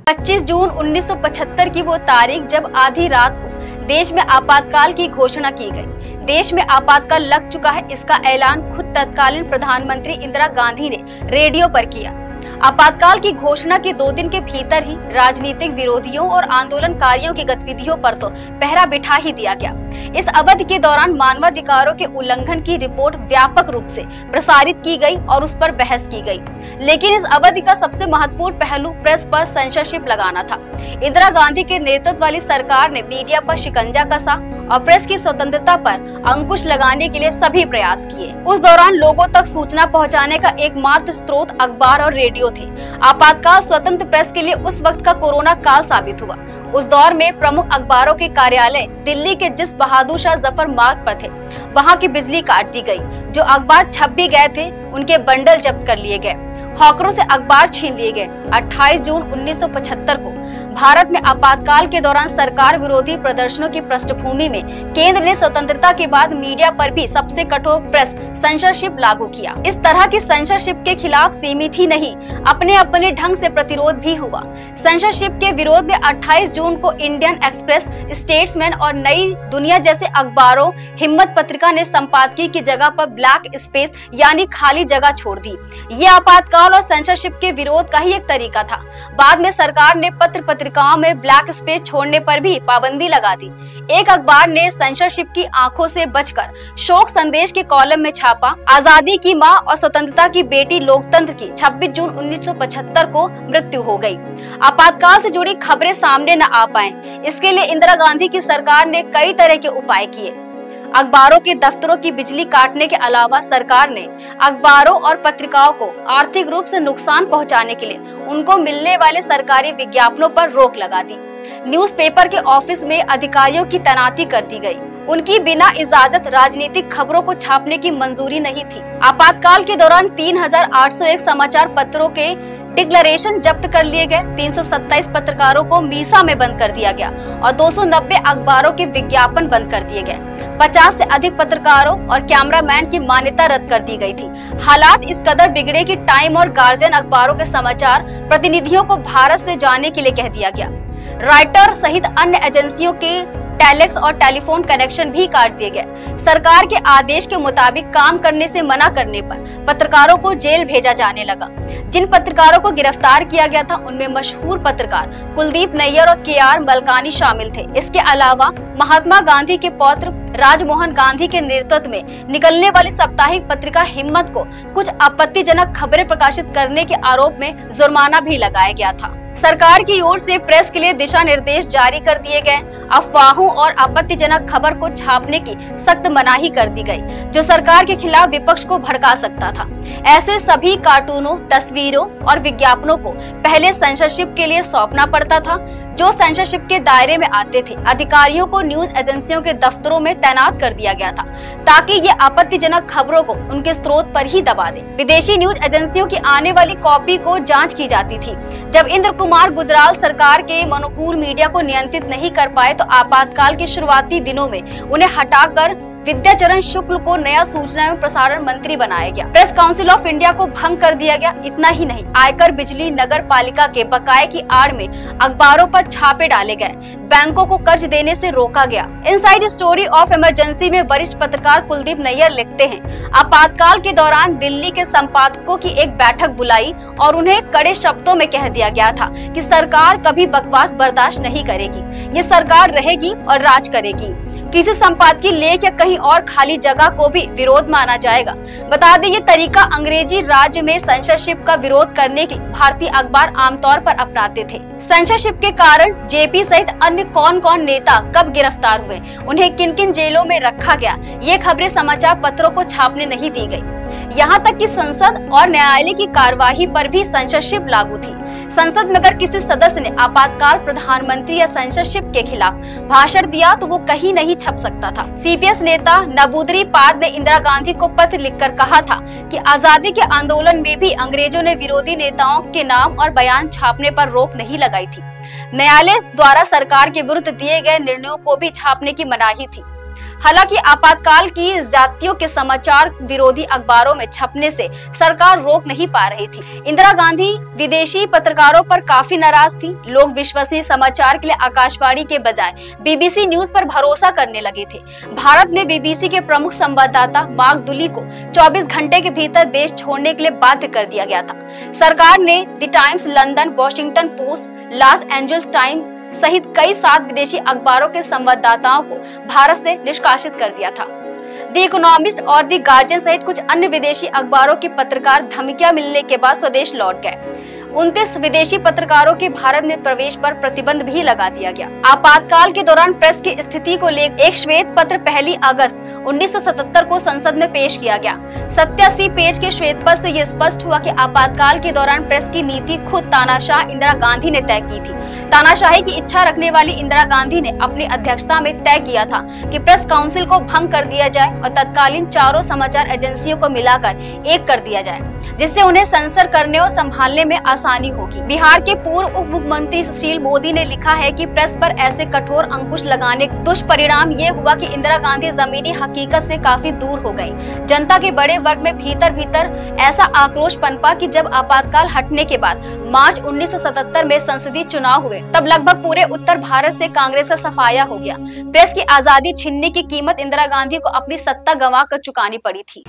25 जून 1975 की वो तारीख जब आधी रात को देश में आपातकाल की घोषणा की गई। देश में आपातकाल लग चुका है, इसका ऐलान खुद तत्कालीन प्रधानमंत्री इंदिरा गांधी ने रेडियो पर किया। आपातकाल की घोषणा के 2 दिन के भीतर ही राजनीतिक विरोधियों और आंदोलनकारियों की गतिविधियों पर तो पहरा बिठा ही दिया गया। इस अवधि के दौरान मानवाधिकारों के उल्लंघन की रिपोर्ट व्यापक रूप से प्रसारित की गई और उस पर बहस की गई। लेकिन इस अवधि का सबसे महत्वपूर्ण पहलू प्रेस पर सेंसरशिप लगाना था। इंदिरा गांधी के नेतृत्व वाली सरकार ने मीडिया पर शिकंजा कसा और प्रेस की स्वतंत्रता पर अंकुश लगाने के लिए सभी प्रयास किए। उस दौरान लोगों तक सूचना पहुंचाने का एकमात्र स्रोत अखबार और रेडियो थे। आपातकाल स्वतंत्र प्रेस के लिए उस वक्त का कोरोना काल साबित हुआ। उस दौर में प्रमुख अखबारों के कार्यालय दिल्ली के जिस बहादुर शाह जफर मार्ग पर थे, वहां की बिजली काट दी गई। जो अखबार छप भी गए थे, उनके बंडल जब्त कर लिए गए। हॉकरों से अखबार छीन लिए गए। 28 जून 1975 को भारत में आपातकाल के दौरान सरकार विरोधी प्रदर्शनों की पृष्ठभूमि में केंद्र ने स्वतंत्रता के बाद मीडिया पर भी सबसे कठोर प्रेस सेंसरशिप लागू किया। इस तरह की सेंसरशिप के खिलाफ सीमित ही नहीं, अपने अपने ढंग से प्रतिरोध भी हुआ। सेंसरशिप के विरोध में 28 जून को इंडियन एक्सप्रेस, स्टेट्समैन और नई दुनिया जैसे अखबारों, हिम्मत पत्रिका ने संपादकीय की जगह पर ब्लैक स्पेस यानी खाली जगह छोड़ दी। ये आपातकाल और सेंसरशिप के विरोध का ही एक तरीका था। बाद में सरकार ने पत्र पत्रिकाओं में ब्लैक स्पेस छोड़ने पर भी पाबंदी लगा दी। एक अखबार ने सेंसरशिप की आंखों से बचकर शोक संदेश के कॉलम में छापा, आजादी की मां और स्वतंत्रता की बेटी लोकतंत्र की 26 जून 1975 को मृत्यु हो गई। आपातकाल से जुड़ी खबरें सामने न आ पाए, इसके लिए इंदिरा गांधी की सरकार ने कई तरह के उपाय किए। अखबारों के दफ्तरों की बिजली काटने के अलावा सरकार ने अखबारों और पत्रिकाओं को आर्थिक रूप से नुकसान पहुंचाने के लिए उनको मिलने वाले सरकारी विज्ञापनों पर रोक लगा दी। न्यूज़पेपर के ऑफिस में अधिकारियों की तैनाती कर दी गई। उनकी बिना इजाजत राजनीतिक खबरों को छापने की मंजूरी नहीं थी। आपातकाल के दौरान 3801 समाचार पत्रों के डिक्लेरेशन जब्त कर लिए गए। 327 पत्रकारों को मीसा में बंद कर दिया गया और 290 अखबारों के विज्ञापन बंद कर दिए गए। 50 से अधिक पत्रकारों और कैमरामैन की मान्यता रद्द कर दी गई थी। हालात इस कदर बिगड़े कि टाइम और गार्जियन अखबारों के समाचार प्रतिनिधियों को भारत से जाने के लिए कह दिया गया। राइटर सहित अन्य एजेंसियों के टेलेक्स और टेलीफोन कनेक्शन भी काट दिए गए। सरकार के आदेश के मुताबिक काम करने से मना करने पर पत्रकारों को जेल भेजा जाने लगा। जिन पत्रकारों को गिरफ्तार किया गया था, उनमें मशहूर पत्रकार कुलदीप नैयर और KR मलकानी शामिल थे। इसके अलावा महात्मा गांधी के पौत्र राजमोहन गांधी के नेतृत्व में निकलने वाली साप्ताहिक पत्रिका हिम्मत को कुछ आपत्तिजनक खबरें प्रकाशित करने के आरोप में जुर्माना भी लगाया गया था। सरकार की ओर से प्रेस के लिए दिशा निर्देश जारी कर दिए गए। अफवाहों और आपत्तिजनक खबर को छापने की सख्त मनाही कर दी गई, जो सरकार के खिलाफ विपक्ष को भड़का सकता था। ऐसे सभी कार्टूनों, तस्वीरों और विज्ञापनों को पहले सेंसरशिप के लिए सौंपना पड़ता था, जो सेंसरशिप के दायरे में आते थे। अधिकारियों को न्यूज एजेंसियों के दफ्तरों में तैनात कर दिया गया था, ताकि ये आपत्तिजनक खबरों को उनके स्रोत पर ही दबा दें। विदेशी न्यूज एजेंसियों की आने वाली कॉपी को जांच की जाती थी। जब इंद्र कुमार गुजराल सरकार के अनुकूल मीडिया को नियंत्रित नहीं कर पाए, तो आपातकाल के शुरुआती दिनों में उन्हें हटाकर विद्याचरण शुक्ल को नया सूचना एवं प्रसारण मंत्री बनाया गया। प्रेस काउंसिल ऑफ इंडिया को भंग कर दिया गया। इतना ही नहीं, आयकर, बिजली, नगर पालिका के बकाये की आड़ में अखबारों पर छापे डाले गए। बैंकों को कर्ज देने से रोका गया। इनसाइड स्टोरी ऑफ इमरजेंसी में वरिष्ठ पत्रकार कुलदीप नैयर लिखते हैं, आपातकाल के दौरान दिल्ली के संपादकों की एक बैठक बुलाई और उन्हें कड़े शब्दों में कह दिया गया था कि सरकार कभी बकवास बर्दाश्त नहीं करेगी। ये सरकार रहेगी और राज करेगी। किसी संपादकीय लेख या कहीं और खाली जगह को भी विरोध माना जाएगा। बता दें, ये तरीका अंग्रेजी राज्य में सेंसरशिप का विरोध करने के भारतीय अखबार आमतौर पर अपनाते थे। सेंसरशिप के कारण जेपी सहित अन्य कौन कौन नेता कब गिरफ्तार हुए, उन्हें किन किन जेलों में रखा गया, ये खबरें समाचार पत्रों को छापने नहीं दी गई। यहाँ तक कि संसद और न्यायालय की कार्यवाही पर भी सेंसरशिप लागू थी। संसद में अगर किसी सदस्य ने आपातकाल प्रधानमंत्री या सेंसरशिप के खिलाफ भाषण दिया, तो वो कहीं नहीं छप सकता था। CPS नेता नबूदरी पाद ने इंदिरा गांधी को पत्र लिखकर कहा था कि आजादी के आंदोलन में भी अंग्रेजों ने विरोधी नेताओं के नाम और बयान छापने पर रोक नहीं लगाई थी। न्यायालय द्वारा सरकार के विरुद्ध दिए गए निर्णयों को भी छापने की मनाही थी। हालांकि आपातकाल की ज्यादतियों के समाचार विरोधी अखबारों में छपने से सरकार रोक नहीं पा रही थी। इंदिरा गांधी विदेशी पत्रकारों पर काफी नाराज थी। लोग विश्वसनीय समाचार के लिए आकाशवाणी के बजाय बीबीसी न्यूज पर भरोसा करने लगे थे। भारत में बीबीसी के प्रमुख संवाददाता मार्क दुली को 24 घंटे के भीतर देश छोड़ने के लिए बाध्य कर दिया गया था। सरकार ने the times, London, Washington post, Los Angeles time सहित कई 7 विदेशी अखबारों के संवाददाताओं को भारत से निष्कासित कर दिया था। द इकोनॉमिस्ट और द गार्जियन सहित कुछ अन्य विदेशी अखबारों के पत्रकार धमकियां मिलने के बाद स्वदेश लौट गए। 29 विदेशी पत्रकारों के भारत में प्रवेश पर प्रतिबंध भी लगा दिया गया। आपातकाल के दौरान प्रेस की स्थिति को लेकर एक श्वेत पत्र 1 अगस्त 1977 को संसद में पेश किया गया। 87 पेज के श्वेत पत्र से यह स्पष्ट हुआ कि आपातकाल के दौरान प्रेस की नीति खुद तानाशाह इंदिरा गांधी ने तय की थी। तानाशाही की इच्छा रखने वाली इंदिरा गांधी ने अपनी अध्यक्षता में तय किया था कि प्रेस काउंसिल को भंग कर दिया जाए और तत्कालीन चारों समाचार एजेंसियों को मिलाकर एक कर दिया जाए, जिससे उन्हें सेंसर करने और संभालने में आसानी होगी। बिहार के पूर्व उप मुख्यमंत्री सुशील मोदी ने लिखा है कि प्रेस पर ऐसे कठोर अंकुश लगाने का दुष्परिणाम ये हुआ कि इंदिरा गांधी जमीनी हकीकत से काफी दूर हो गई। जनता के बड़े वर्ग में भीतर भीतर ऐसा आक्रोश पनपा कि जब आपातकाल हटने के बाद मार्च 1977 में संसदीय चुनाव हुए, तब लगभग पूरे उत्तर भारत से कांग्रेस का सफाया हो गया। प्रेस की आजादी छीनने की कीमत इंदिरा गांधी को अपनी सत्ता गंवा कर चुकानी पड़ी थी।